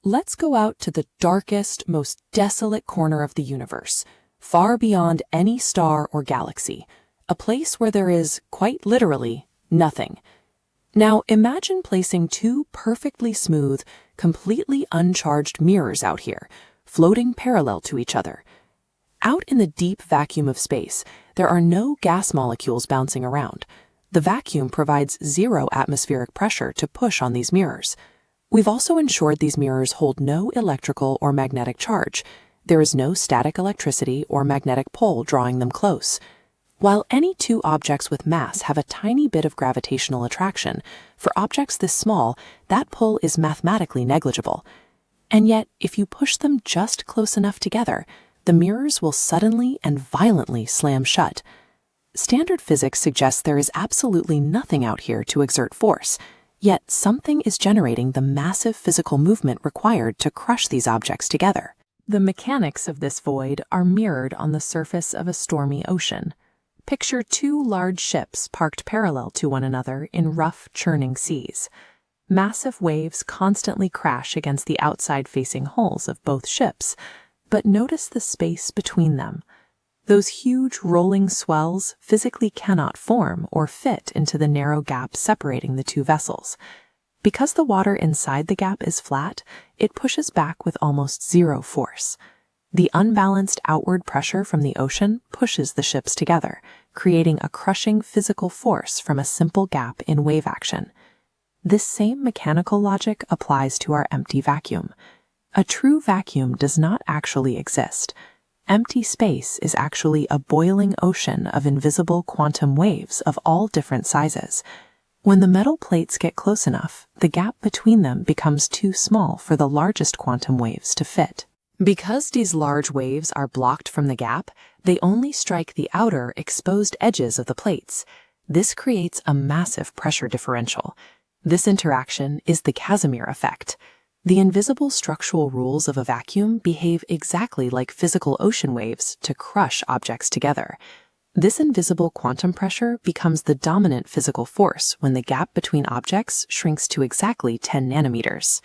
Let's go out to the darkest, most desolate corner of the universe, far beyond any star or galaxy, a place where there is, quite literally, nothing. Now imagine placing two perfectly smooth, completely uncharged mirrors out here, floating parallel to each other. Out in the deep vacuum of space, there are no gas molecules bouncing around. The vacuum provides zero atmospheric pressure to push on these mirrors. We've also ensured these mirrors hold no electrical or magnetic charge. There is no static electricity or magnetic pole drawing them close. While any two objects with mass have a tiny bit of gravitational attraction, for objects this small, that pull is mathematically negligible. And yet, if you push them just close enough together, the mirrors will suddenly and violently slam shut. Standard physics suggests there is absolutely nothing out here to exert force, yet something is generating the massive physical movement required to crush these objects together. The mechanics of this void are mirrored on the surface of a stormy ocean. Picture two large ships parked parallel to one another in rough, churning seas. Massive waves constantly crash against the outside-facing hulls of both ships, but notice the space between them. Those huge rolling swells physically cannot form or fit into the narrow gap separating the two vessels. Because the water inside the gap is flat, it pushes back with almost zero force. The unbalanced outward pressure from the ocean pushes the ships together, creating a crushing physical force from a simple gap in wave action. This same mechanical logic applies to our empty vacuum. A true vacuum does not actually exist. Empty space is actually a boiling ocean of invisible quantum waves of all different sizes. When the metal plates get close enough, the gap between them becomes too small for the largest quantum waves to fit. Because these large waves are blocked from the gap, they only strike the outer, exposed edges of the plates. This creates a massive pressure differential. This interaction is the Casimir Effect. The invisible structural rules of a vacuum behave exactly like physical ocean waves to crush objects together. This invisible quantum pressure becomes the dominant physical force when the gap between objects shrinks to exactly 10 nanometers.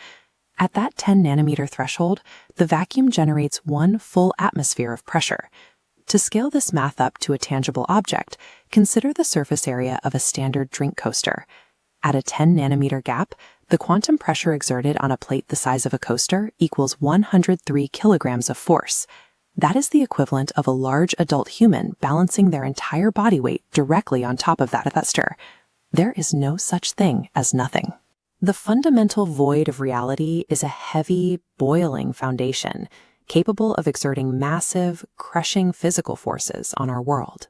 At that 10 nanometer threshold, the vacuum generates one full atmosphere of pressure. To scale this math up to a tangible object, consider the surface area of a standard drink coaster. At a 10 nanometer gap, the quantum pressure exerted on a plate the size of a coaster equals 103 kilograms of force. That is the equivalent of a large adult human balancing their entire body weight directly on top of that coaster. There is no such thing as nothing. The fundamental void of reality is a heavy, boiling foundation, capable of exerting massive, crushing physical forces on our world.